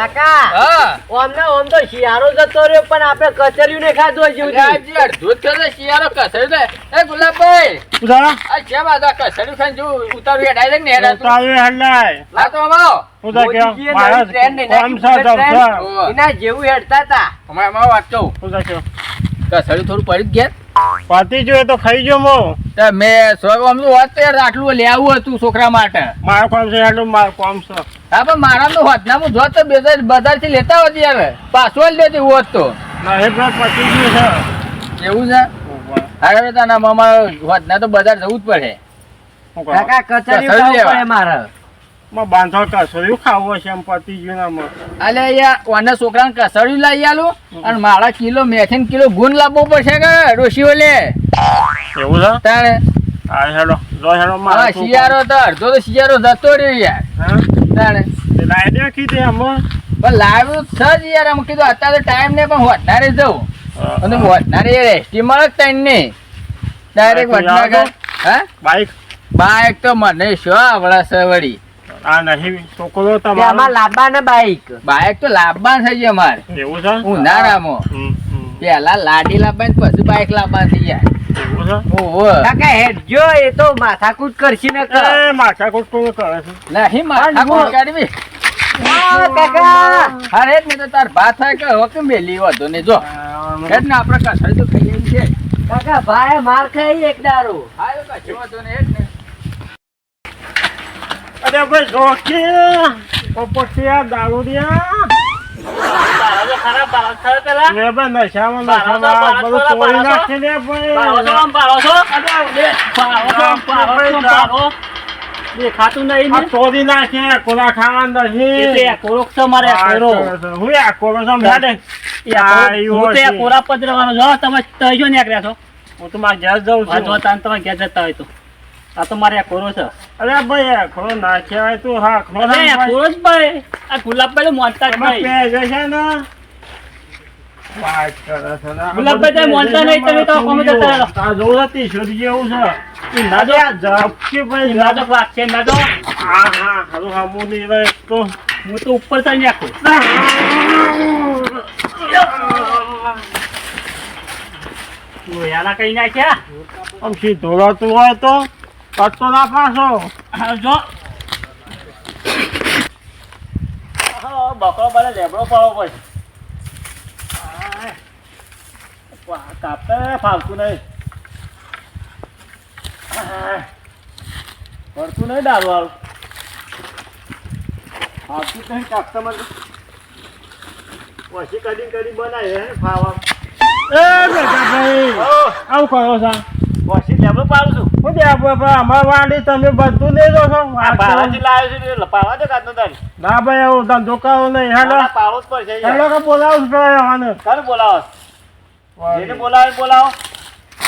કાકા ઓમ તો શિયાળો જતો રહ્યો પણ આપણે કચરિયું ને ખાધું હજુ અડધું જ થયો શિયાળો કસર્યું છે. એ ગુલાબભાઈ આ કેમ આ કસર્યું ખાઈને જો ઉતારું હેડાય છે ને હેડા તો અમારો એના જેવું હેડતા હતા અમારે વાત કહું કસર્યું થોડું પડી ગયા પાતી જોઈએ તો ખાઈ જો મો મેં વાત તો યાર આટલું લેવું હતું છોકરા માટે મારો કામ છે આટલું મારું કામ છે. હા પણ મારા તો હોતનામું જોત તો બજાર થી લેતા હોત યાર પાછો જ લેતી હોત તો ના એ પતી ગયું છે એવું છે. અરે તાના મામા હોતના તો બજાર જવું જ પડે. કાકા કચરિયું ખાવું પડે મારે બાંધો કસોયું ખાવું હશે એમ પતી ગયું ના અલે યાર ઓના છોકરાને કસડ્યું લાવી આલું અને મારા કિલો મેથીન કિલો ગુણ લાવવો પડશે કે ડોશીઓ લે એવું છે તારે હા હેડો જો હેડો હા શિયાળો તો અડધો તો શિયાળો જતો રહ્યો યાર તારે લાઈ દે કીધે આમાં પણ લાવ્યું છે જ યાર આમ કીધું અત્યારે તો ટાઈમ ને પણ વટનારે જવું અને વટનારે એસટી મળે તઈને નહીં ડાયરેક્ટ વટનાર હા બાઈક તો મને શું આવડે છે વળી આ નહીં છોકરો તમારો લાંબા ને બાઈક તો લાવવા થઈ અમારે એવું છે ઉનાળામાં પેલા લાડી લાવવા પછી બાઈક લાવવા થઈ જાય એવું છે ઓહો કાકા હેડજો એ તો માથાકૂટ કરશી ને એ માથાકૂટ કોણ કરે છે નહીં માથાકૂટ કાઢવી કાકા અરે જ ને તો તાર ભાત થાય કે હવે કેમ મેલી હતો ને જો હેડ ને આપણે કસરી તો ખાઈએ છે કાકા ભાઈ માર ખાઈ એક દારૂ હા તો કશું વાંધો નહીં હેડ ને અરે ભાઈ જોકી પોપટિયા દારૂડિયા બાળો ખરાબ બાળો થયો પેલા મે બે નશામાં નશામાં બધું તોડી નાખી દે ભાઈ બાળો દેખાતું નહીં ને તોડી નાખે કોલા ખાવા નહીં કોરોક છે મારે કોરો હું આ કોરો સમ હેડે હું તે કોરા પદરવાનો જો તમે તઈજો નીકળ્યા છો હું તો માર ઘેર જાઉં છું જો તાન તમે ઘેર જતા હોય તો આ તો મારે કોરો છે અરે ભાઈ ખરો નાખ્યા તું હા ખરો કોરો જ ભાઈ આ ગુલાબભાઈ મોનતા જ નહીં પે છે ને વાત કરે છે ને ગુલાબભાઈ તમે મોનતા નહીં તમે તો કોમે જતા રહો આ જોરતી છોડી જેવું છે ઈ ના જો ઝપકી ભાઈ ના તો ક્લાસ છે ના તો હા હા હાલો હામુ ની રે તો હું તો ઉપર થઈ નાખું તું યાલા કઈ નાખ્યા આમ સીધો રહેતું હોય તો કટતો ના પાછો જો બકરો બને લેબડો પાડવો પડે કાપતા ફાવતું નહીં પડતું નહીં દારૂ વાળું ફાવતું જ નહીં કાપતા મને પછી કદી બનાવે ફાવા એ બેટા ભાઈ આવું કરો છો પછી લેબડો પાડું છું હું દે અમાર વાડી તમે બધું લઈ લો છો પાવાથી લાવ્યો છું એટલે પાવા દે કાઢનો તારી ના ભાઈ એવું ધંધો કરો નહીં હેલો પાડવો જ પડશે હેલો કે બોલાવું છું આને કાલે બોલાવો જેને બોલાવો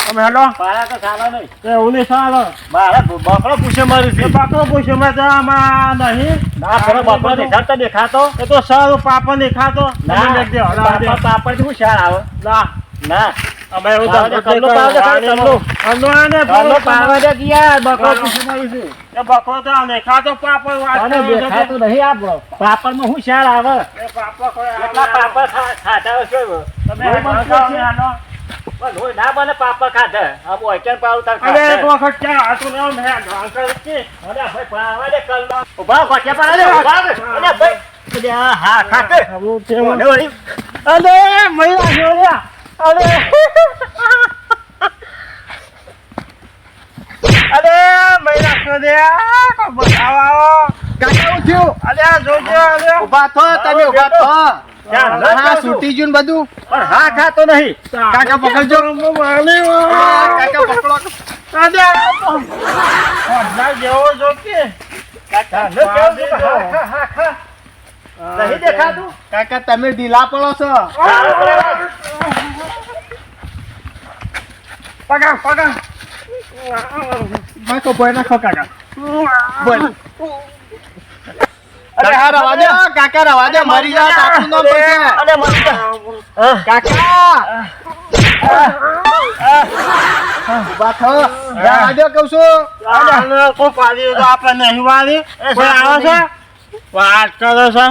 તમે હેલો પાયા તો સારા નહીં એવું નહીં સારો મારા બકરો પૂછે મારું છે પાકડો પૂછ્યો મેં તો આમાં નહીં ના પેલો બકરો દેખાતો એ તો સારું પાપડ નહીં ખાતો ના પાપડ શું શાળ આવે ના ના અમે એવું કલ્લો પાવ દે કલ્લો પાવા દે ગયા બકરો પૂછે મારું છે એ બકરો તો નહીં ખાતો પાપડ અને દેખાતું નહીં આ પાપડમાં શું શાળ આવે પાપડ કોઈ એટલા પાપડ ખાતા હશે તમે લોહી ના બને પાપડ ખાધે આ બોયકેન પાવ તાર અરે એક વખત ક્યાં હાથું લેવું ને ઘાસ કે અરે ભાઈ પાવા દે કલ્લો ઉભા કોઠે પાવા દે ઉભા અરે ભાઈ હા ખાતે હું તેમાં અરે મહિલા જોયા અરે મહિલા જોયા બતાવો કાકા હું થયું અરે જોજો અરે ઉભા થો તમે ઉભા થો હા છૂટી ગયું ને બધું પણ હા ખાતો નહીં કાકા પકડજો કાકા પકડો જેવો જો કે નહીં દેખાતું કાકા તમે ઢીલા પડો છો પકડ નાખો બોય નાખો કાકા બોલ અરે કાકા રવા દે કાકા રવા દે મરી જા તાતું ન પડશે અરે મસ્ત કાકા ઉભા થો રવા દે કહું છું કોઈ પાડી તો આપણે નહીં વાળી કોઈ આવે છે વાત કરો છો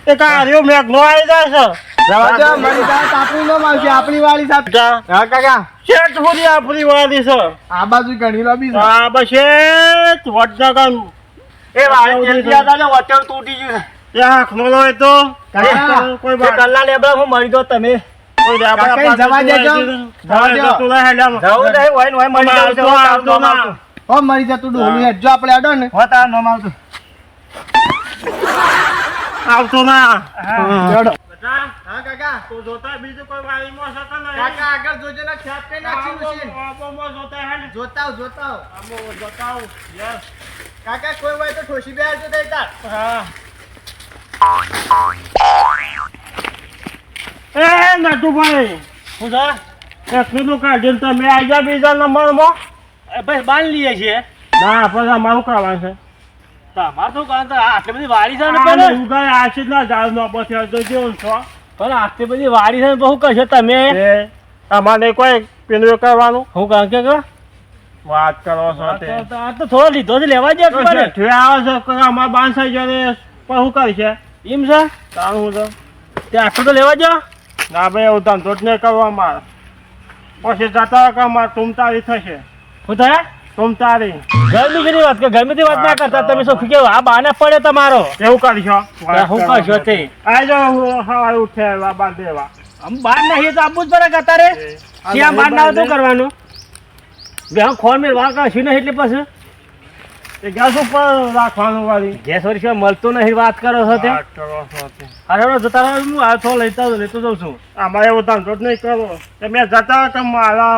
એ કાર્યો મેઘનો આવી જાય છે રવા દો, મળી જાય તો આપણું નામ આવશે, આપણી વાળી સાથે. હા કાકા, શેઠ સુધી આપણી વાળી છે આ બાજુ ઘણી લાંબી છે. હા બસ શેઠ વડનગર એ વાળી જલ્દી આવતા ને વચન તૂટી ગયું છે. એ હાથનો લો એ તો કાકા, કોઈ એ બાત ગલ્લા લેબડા હું મળી દો તમે કોઈ કાકા, આપણે જવા દેજો. જવા દો. તું લઈ હેલ્યા જવું નહીં હોય ને હોય મળી જાવ તો આવતો ના હો મરી જતું ડોલું હેઠ જો આપણે અડો ને હો તાર નામ આવતું આવતો ના ચડો. બેટા હા કાકા, તું જોતા બીજું કોઈ વાળીમાં છે કે નહીં? કાકા આગળ જોજો ને છાપ કઈ નાખી મશીન. આબોમાં જોતા હેલ જોતા આવ, જોતા આવ. આબો જોતા આવ. યસ કાકા કોઈ હોય તો ઠોસી બે આવજો તઈ તાર. હા એ નટુભાઈ હું સર એકલું કાઢીને તમે આવી જા બીજા નંબરમાં ભાઈ બાંધ લઈએ છીએ ના પછી અમારું કરવાનું છે તમારે શું કામ તો આટલી બધી વાડી છે ને આ પેલા ઉગાય આશીષ ના ઝાડ નો પછી તો જેવું છો પણ આટલી બધી વાડી છે ને બહુ કશો તમે એ અમારે કોઈ પેલું કરવાનું હું કામ કે વાત કરો છો તે આ તો થોડો લીધો છે લેવા દે તો શેઠે આવે છે કે અમારે બાંધસાઈ જાય પણ શું કરશે એમ છે તાણ હું તો તે આટલું તો લેવા દો ના ભાઈ એવું ધંધો જ નહીં કરવા મારે પછી જતા કે અમારે તુમતારી થશે હું થાય તુમતારી ગરમીની વાત કે ગરમીની વાત ના કરતા તમે શું કેવું આ બાને પડે તમારો એવું કરશો હું કરશો તે આઈ જાઓ સવારે ઉઠે બાબા દેવા આમ બાર નહીં તો આપવું જ પડે કતારે ત્યાં બાર ના આવતું કરવાનું બે ખોર મેં વાર કાઢશું નહીં એટલે પછી એ ગેસ ઉપર રાખવાનું વાળી ગેસ વળી સિવાય મળતું નહીં વાત કરો છો તે વાત કરો છો તે અરે જતા રહો, હું આ થોડો લેતો જાઉં છું અમારે એવું ધંધો જ નહીં કરો તમે જતા કે મારા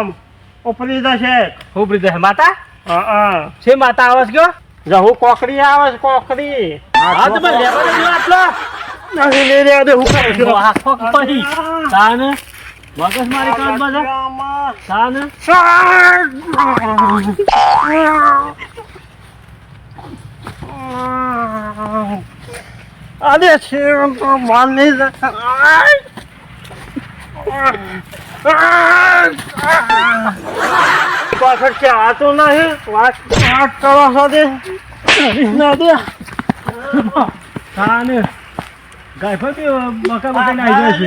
ઉપરી જશે હું પ્રીત માતા હા છે માતા આવાજ કયો જહુ કોકડી આવે છે કોકડી હા તો ભાઈ લેવા દેજો આટલો નહીં લઈ રહ્યા દે હું કરું આખો પડી તાને મગજ મારી કાઢ બાજા તાને અરે છે તો માન નહીં પાછળ ચાતું નહીં વાત કરો છો તે ના દે તાને ગાય ફટી બકા બકા આવી જાય છે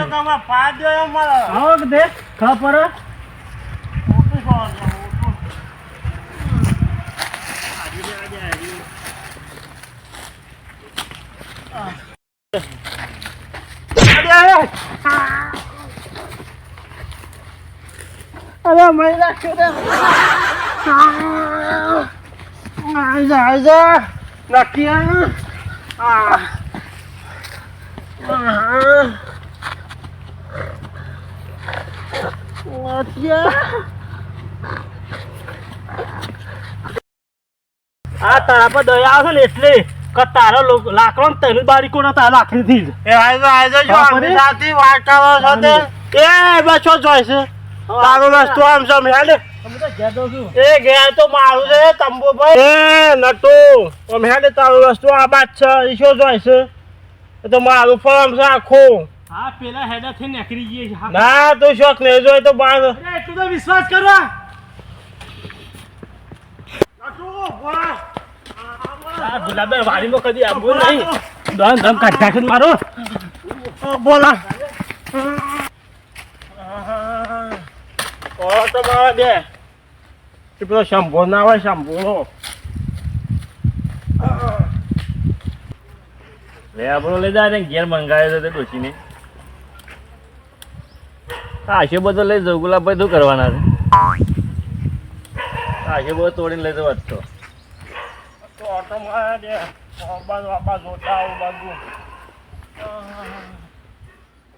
આવો કે દે ખા પર અરે મહિલા છોડે આજા નક્કી આ તારા પર દયા આવશે ને એટલે કે તારો લાકડો તને બારીકો ના તારા લાકડી થી એ આજો જો આમની સાથે વાત કરો છો તે એ બસો જોઈશે તારો રસ્તો આમ સમ હેડે અમે તો ઘેર દઉં છું એ ઘેર તો મારું છે તંબુ ભાઈ એ નટુ આમ હેડે તારો રસ્તો આ બાદ છે ઈશો જોઈશે એ તો મારું ફોર્મ છે આખું હા પેલા હેડા થી નીકળી જઈએ છે ના તું શોખ નહીં જોઈ તો બાર એટલું તો વિશ્વાસ કરો આ ગુલાબે વાડીમાં કદી આવવું નહીં દમ દમ કાઢતા છે મારો બોલા ઓ તો મારા બે એ પેલો શંભો ના હોય શંભો લે આપણો લઈ જાય ને ઘેર મંગાવ્યો છે તે ડોશીને આશો બધો લઈ જાઉં ગુલાબભાઈ શું કરવાના છે આશો બધો તોડીને લઈ જવા તો ઓટો મારા બે બાબા જોતા આવું બાજુ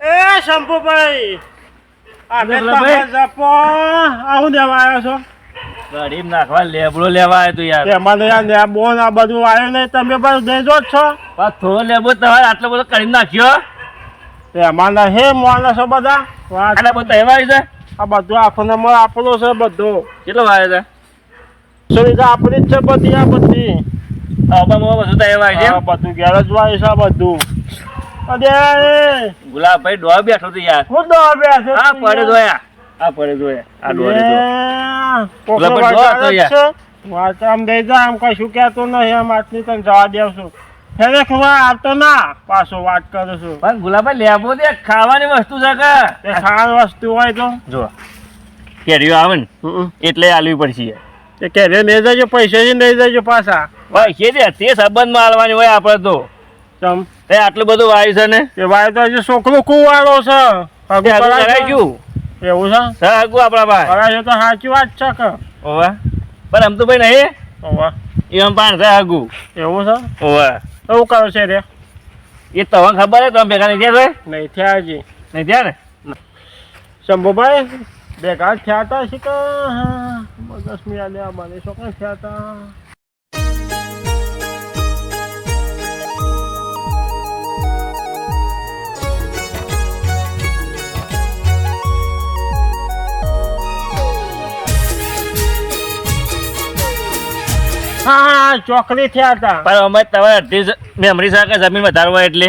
એ શંભુભાઈ આવું દેવા આવ્યો છો ગાડી નાખવા લેબડો લેવા આવ્યો તું યાર તેમાં યાર બોન આ બધું આવ્યું નહીં તમે બસ દેજો જ છો પાછો થોડો લેબો તમારે આટલો બધો કરી નાખ્યો તેમાં હે માણસો બધા વાત આટલા બધો એવા આવી છે આ બધું આખો નંબર આપણો છે બધું કેટલો વાગે છે સુવિધા આપણી જ છે બધી આ બધી બધું તો એવા આવી આ બધું ગેરેજ વાય છે બધું અરે ગુલાબભાઈ ડોહ બેઠો તો યાર હું દો બે છે હા પડે જોયા આ પડે જોયા આ ડોહ વાત આમ દઈ જા આમ કશું કહેતો નહીં આમ આટલી તને જવા દેવ છું ફેરે ખવા આવતો ના પાછો વાત કરું છું પણ ગુલાબભાઈ લેબો દે ખાવાની વસ્તુ છે કે એ ખાવાની વસ્તુ હોય તો જો કેરીઓ આવે ને એટલે આલવી પડશે એ કે રે લઈ જજો પૈસા લઈ જજો પાછા ભાઈ કે દે તે સંબંધમાં આલવાની હોય આપણે તો ચમ તે આટલું બધું વાયુ છે ને એ ભાઈ તો હજી છોકરો કુવાળો છે તે આગળ કરાઈશું એવું છે સર આગું આપણા ભાઈ કરાય તો સાચી વાત છે કે ઓવા પણ આમ તો ભાઈ નહીં ઓવા એ આમ પાણ છે આગું એવું છે ઓવા એવું કરો છે રે એ તમને ખબર હે તમે ભેગા નહીં થયા છે નહીં થયા હજી નહીં થયા ને શંભુભાઈ ભેગા થયા હતા છે કે મગજ મિયા લેવા મને છોકરા થયા હતા હા ચોકડી થયા હતા પણ અમે તમારે અડધી મેમરી સાથે જમીન વધારવા હોય એટલે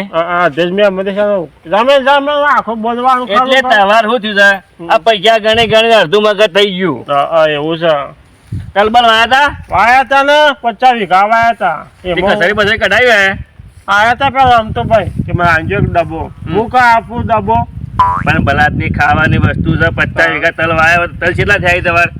જમે આખો બોલવાનું એટલે તહેવાર શું થયું છે આ પૈસા ગણે ગણે અડધું મગજ થઈ ગયું એવું છે તલબલ વાયા હતા વાયા હતા ને 50 વીઘા વાયા હતા કસરી બસરી કઢાવી હે આયા હતા પેલા આમ તો ભાઈ કે મને આંજો એક ડબ્બો હું કા આપું ડબ્બો પણ બલાદની ખાવાની વસ્તુ છે 50 વીઘા તલ વાયા તલ કેટલા થયા તમારે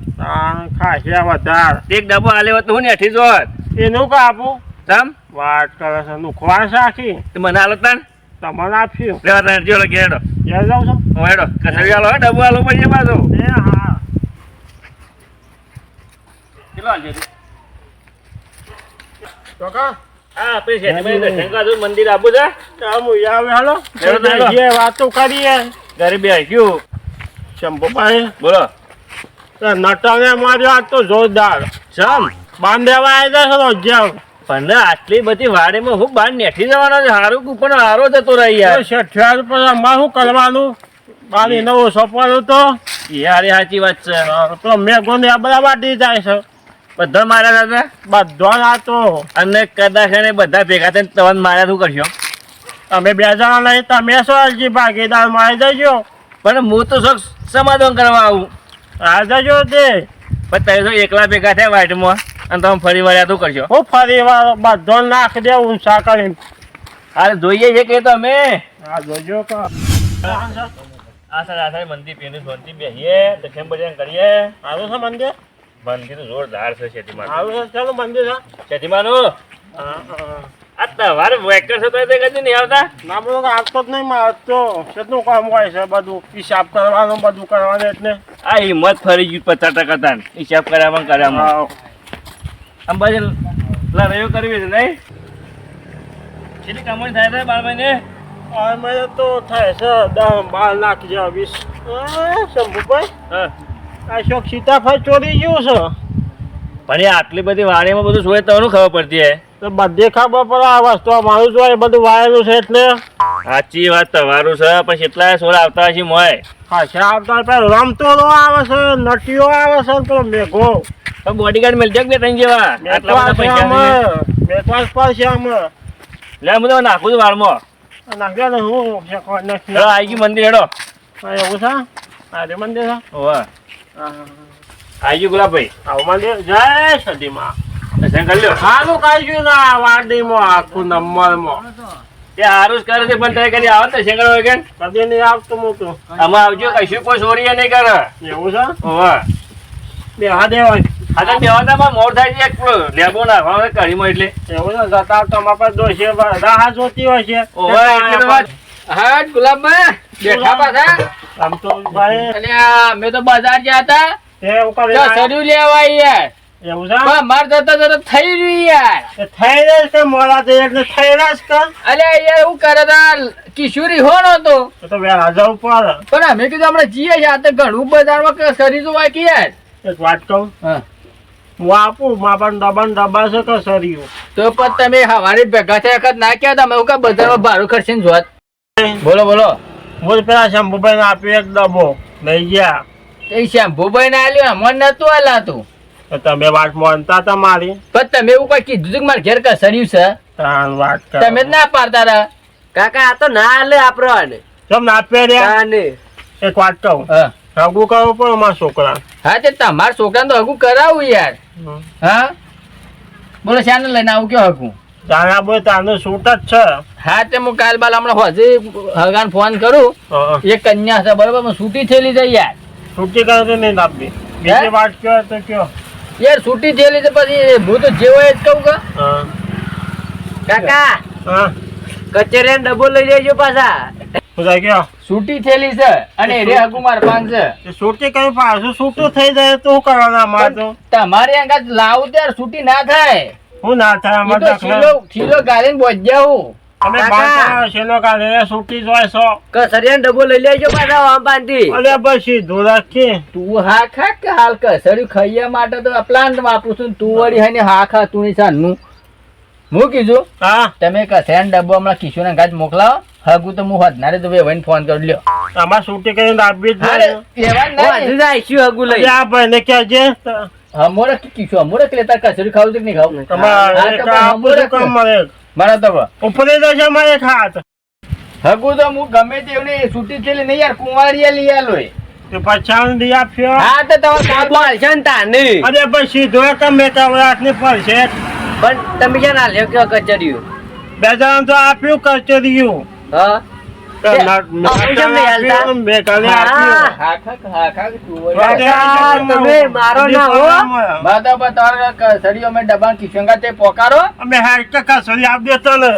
ખાસ્યા વધાર એક ડબ્બો આલ્યો તો હું ને અઠી જોત એનું કા આપું તમ વાત કરે છે નુખવાણ છે આખી તો મને આલો તાન તમને આપ્યું લેવા તાન જો લગે હેડો ક્યાં જાઉં છો હું હેડો કસરી આલો ડબ્બો આલો પછી પાછો એ હા કેટલો આલજો ચોકા હા આપણે શેઠભાઈ દર્શન કાઢું મંદિર આબુ છે આમ આવે હાલો હેડો, હેડો. જે વાતો કરીએ ઘરે બે ગયું શંભુભાઈ બોલો નટાને માર્યો આજ તો જોરદાર ચમ બાંધેવા આવી જશે રોજ્યા પણ આટલી બધી વાડીમાં હું બહાર નેઠી જવાનો છે હારું કુપન હારો જતો રહી યાર શેઠિયાર પર અમારે શું કરવાનું બારી નવો સોંપવાનું તો યાર એ સાચી વાત છે તો મેઘો ને આ બધા વાટી જાય છે બધા માર્યા હતા બધો ના તો અને કદાચ એને બધા ભેગા થઈને તમને માર્યા શું કરશો તમે બે જણા નહીં તમે શું હજી ભાગીદાર મારી જજો પણ હું તો શોખ સમાધાન કરવા આવું આ જજો તે પણ તમે તો એકલા ભેગા થયા વાઈટમાં અને તમે ફરી વળ્યા શું કરશો હું ફરી વાર બધો નાખ દે ઊંચા કરીને હાલ જોઈએ છે કે તમે આ જોજો કે આ સર મંદિર પીને શાંતિ બેસીએ દક્ષિણ ભજન કરીએ સારું છે મંદિર મંદિર તો જોરદાર છે શેતીમાં સારું છે ચાલો મંદિર છે શેતીમાનું આ તમારે વેકર છે તો એ કદી નહીં આવતા ના બધું આવતો જ નહીં મારે તો કેટલું કામ હોય છે બધું હિસાબ કરવાનું બધું કરવાનું એટલે આ હિંમત ફરી ગયું 50% તાન હિસાબ કરાવવામાં કર્યામાં આમ બાજુ લડાઈઓ કરવી છે નહીં કેટલી કમાણી થાય છે 12 મહિને અમે તો થાય છે 10-12 લાખ જેવા 20 શંભુભાઈ હા આ શોખ સીતાફળ ચોરી ગયું છે પણ એ આટલી બધી વાડીમાં બધું જોયે તો ખબર પડતી હે તો બધે ખબર પડે આ વસ્તુ મારું જોઈએ બધું વાયેલું છે એટલે સાચી વાત તમારું છે પણ કેટલા સોળ આવતા હશે મોય ખાસા આવતા પેલા રમતોડો આવે છે નટીઓ આવે છે ને પેલો મેઘો તો બોડીગાર્ડ મળશે કે બે ત્રણ જેવા આટલા બધા પૈસા મેઘવાસ પર છે અમે લે હું તો નાખું છું વાળમાં નાખ્યા ને હું હેડો આવી ગયું મંદિર હેડો એવું છે આ રે મંદિર છે ઓવા આવી ગયું ગુલાબભાઈ આવું મંદિર જય સદીમાં દર્શન કરી લ્યો સારું કાઢ્યું ના વાડીમાં આખું નંબરમાં તે સારું જ કરે છે પણ તમે કદી આવો તો શેકડો વગર કદી નહીં આવતું મોટું આમાં આવજો કશું કોઈ ચોરી નહીં કરે એવું છે ઓવા બે હા દેવાય આ તો બેવાતામાં મોર થાય છે એક લેબો નાખવાનો કઢીમાં એટલે એવું છે જતા તમારા પર દોષે રાહ જોતી હોય છે ઓવા એટલે તો વાત હા ગુલાબભાઈ બેઠા પાછા આમ તો ભાઈ અને અમે તો બજાર ગયા હતા એવું કરે તો સર્યું લેવા યાર એવું છે પણ માર જતા જતા થઈ રહ્યું યાર એ થઈ રહ્યું છે મોડા થઈ એટલે થઈ રહ્યા છે કર અલે યાર એવું કરે તા કિશોરી હોનો તો તો વેલા જવું પડે પણ અમે કીધું આપણે જઈએ છે આ તો ઘણું બજારમાં સરી તો વાંકી યાર એક વાત કહું હા હું આપું માપન ડબા છે કે સર્યું તો પણ તમે હવારે ભેગા થયા વખત ના કહેતા તમે એવું કે બજારમાં ભાડું ખર્ચીને જોત બોલો બોલો બોલ પેલા શંભુભાઈ ને આપ્યું એક ડબ્બો લઈ ગયા એ શેમ્પુભાઈ ને આલ્યું અમને નતું આલાતું તો તમે વાત માનતા હતા મારી પણ તમે એવું કોઈ કીધું કે મારે ઘેર કસર્યું છે તાન વાત કર તમે જ ના પાડતા હતા કાકા આ તો ના હાલે આપણને કેમ ના આપ્યા રહ્યા કાને એક વાત કહું હા હગું કરવું પડે મારા છોકરા હા તે તમારા છોકરાને તો હગું કરાવું યાર હા બોલો શાને લઈને આવું કયો હગું તારા બોય તાનો શૂટ જ છે. હા તે હું કાલ બાલ હમણાં હજી હગાન ફોન કરું. એ કન્યા છે બરોબર, હું છૂટી થયેલી છે યાર. છૂટી કરે તો નહીં આપી. બીજી વાત કયો તો કયો. યાર છૂટી થયેલી છે પછી હું તો જેવો એ જ કહું કે હા કાકા હા કચેરી ડબ્બો લઈ લેજો પાછા. બધા કયો છૂટી થયેલી છે અને રે હગુમાર પાંચ છે. એ છૂટી કરી પાછું છૂટું થઈ જાય તો શું કરવાના અમારે તો? તમારે અંગાત લાવું ત્યારે છૂટી ના થાય. શું ના થાય ઈ અમારે તો તકલીફ? ખીલો ગાલીને બોજ્યા હું. અમે કાકા. બાર શેનો કાઢે છૂટી જોય છો. કચેરી ડબ્બો લઈ લેજો પાછા આમ બાંધી. અરે બસ સીધું રાખી. તું હા ખા કે હાલ કસડ્યું ખાଇବା માટે તો પ્લાન્ટ વાપરું છું. તું વળી હે ને હા ખા તું સાનું હું કીધું હા તમે કસેન ડબ્બો હમણાં કિશોર ગાજ મોકલાવો. હગું તો હું વધનારે તો ભાઈ ફોન કરી લ્યો. અમારે છૂટી કરીને આપી જ અરે જોઈએ. એવા હજુ નહીં. જાય હગું લઈ. આ ભાઈને કહેજે. હમોરે કિશોર હમોરે કે લેતા કસડ્યું ખાવું છે કે નહીં ખાવું? તમારે હા, એક તો આપું હમોરે છું કામ મળે. મારા તો ઉપરે જશે અમારે એક હાથ. હગું તો હું ગમે તે એવને છૂટી થયેલી નહીં યાર કુંવારિયા લઈ આલો એ. તે પછાણ દી આપ્યો. હા તો તમારે કાલ બોલ છે ને તાને. અરે બસ સીધો તમે કવરાટ ની પડશે. પણ તમે ક્યાં ના લ્યો કયો કચેરી? બે જણા તો આપ્યું કચેરીયું. હા કેમ નહીં હાલતા? બે કાલે હા. આપ્યું. હા ખા કુંવારિયા. કાકા, તમે મારો ના હો. બાદા બા તમારા કસડીઓ મેં ડબ્બા કિશોર તે પોકારો. અમે હેડ કસરી આપ દેતો ને.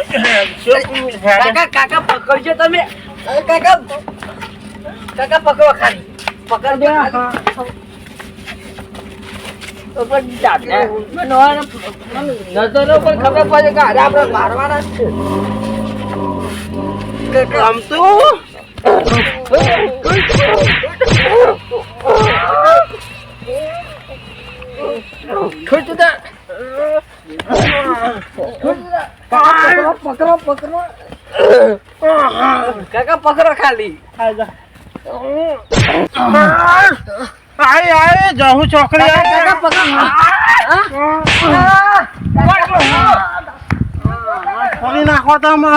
કાકા કાકા પકડજો તમે. કાકા કાકા પકડો ખાલી. પકડજો ખાલી. તો પણ જાતે નજરો પણ ખબર પડે કે આજે આપણે મારવાના જ છે. આમ તો ખુશદા. પકડો પકડો. કાકા પકડો ખાલી. આય જહુ છોકરી કાકા પકડો. ખોલી નાખો તમે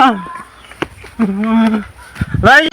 લઈ